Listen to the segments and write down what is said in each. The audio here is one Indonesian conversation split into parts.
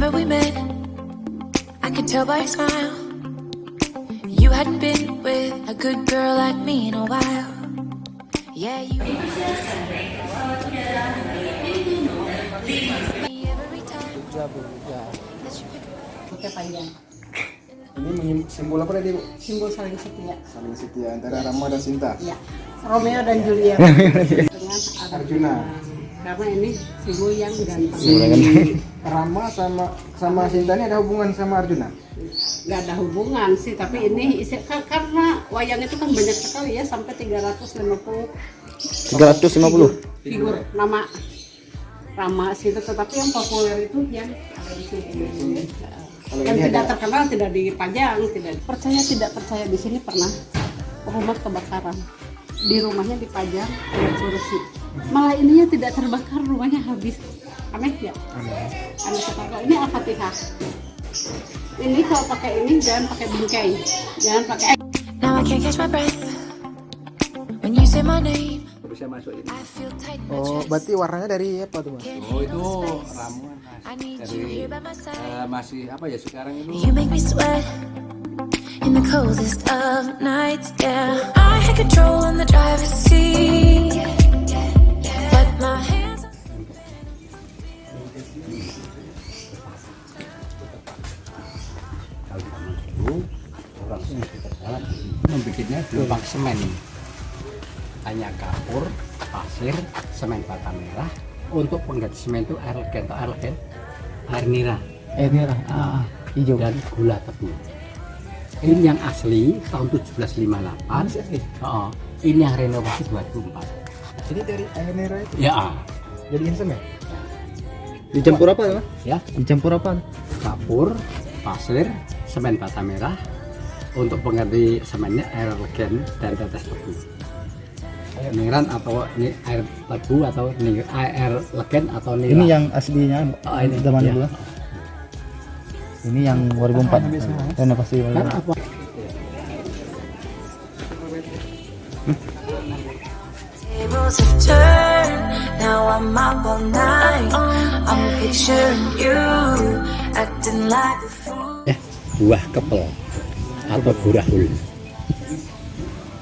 remember we met. I could tell by your smile you hadn't been with a good girl like me in a while. Yeah, you every time that you pick Oke, panjang. Ini simbol apa tadi, Bu? Simbol saling setia. Saling setia antara Rama dan Sinta. Iya. Romeo dan Juliet. Dengan Arjuna. Karena ini simbol yang ganteng. Si Rama sama Sinta ini ada hubungan sama Arjuna? Nggak ada hubungan sih, tapi ini karena wayang itu kan banyak sekali ya, sampai 350 figur nama Rama situ, tetapi yang populer itu yang ada di sini. Yang tidak terkenal tidak dipajang, tidak percaya di sini pernah rumah kebakaran, di rumahnya dipajang ada kursi, malah ininya tidak terbakar, rumahnya habis. Aneh ya? Aneh sekali. Ini Al-Fatihah. Ini kalau pakai ini jangan pakai bingkai, jangan pakai. Now I can't catch my breath when you say my name. Bisa masuk ini. I feel tight in my Oh, chest. berarti warnanya dari apa tuh, Mas? Oh, itu ramuan I need Mas. you Dari here by my side. masih apa ya sekarang ini? You make me sweat in the coldest of nights. Yeah, I had control on the driver's seat, but my hands. Kalau di zaman dulu orang sini berjalan membikinnya gelombang semen. Hanya kapur, pasir, semen bata merah. Untuk pengganti semen itu air legen, air nira, Hijau. dan gula tebu. Ini yang asli tahun 1758. Oh, ini yang renovasi 2004. Ini dari air merah itu Ya, jadiin semen. Dicampur apa ya? ya. Dicampur apa? Kapur, pasir, semen bata merah. Untuk pengganti semennya air legen dan tetes tebu. Niran atau air tebu atau air legen atau nira. Ini yang aslinya ini zaman ya. dulu. Ini yang 2004. Renovasi Kan apa? Tables have turned, now I'm up all night. I'm picturing you acting like a fool. Buah kepel atau burahul.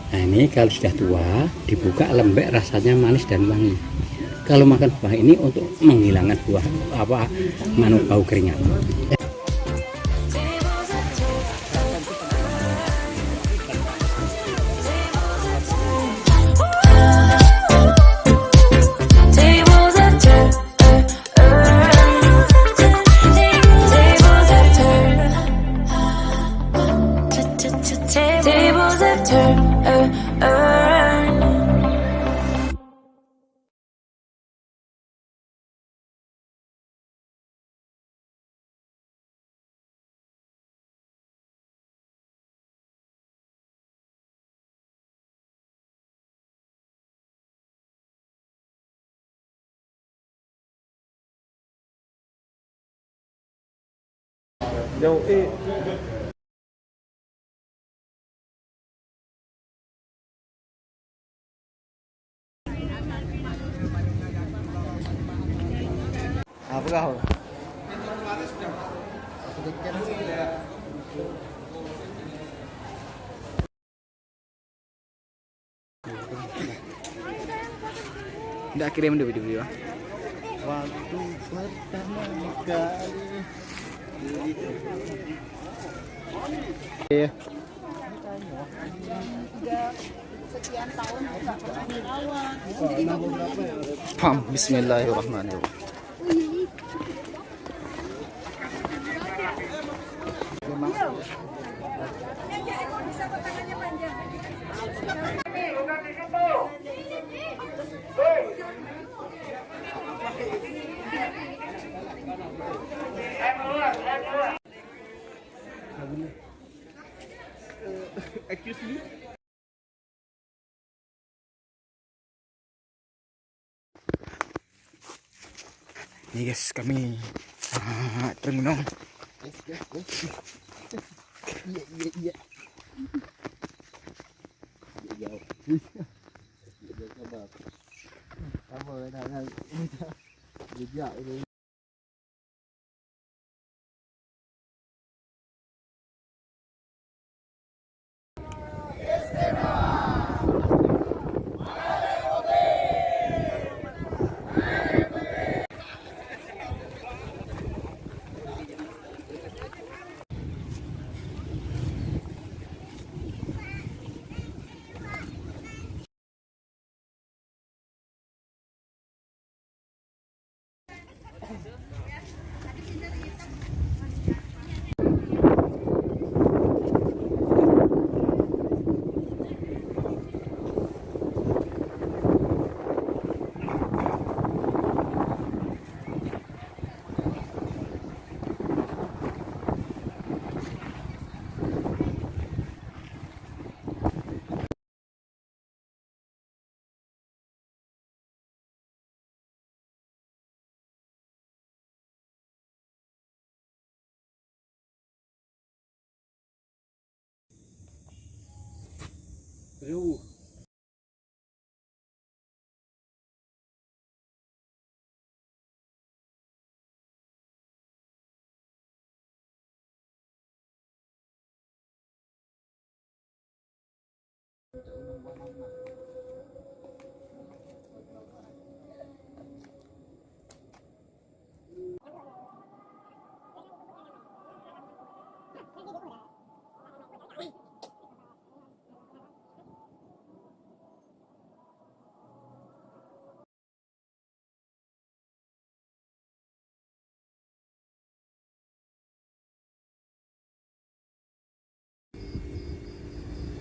Nah, ini kalau sudah tua dibuka lembek, rasanya manis dan wangi. Kalau makan buah ini untuk menghilangkan buah bau keringat. Tables have turned, tables have turned, tables have turned. Jauh apa kau? Udah kirim dulu video. Waktu pertama kali. Iya. Pam, bismillahirrahmanirrahim. Excuse me. Nih guys, kami terminal. Iya. Kamu ini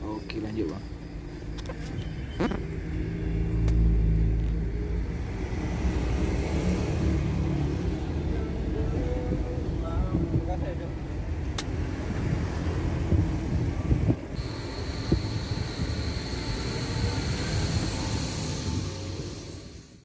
Oke, lanjut bang.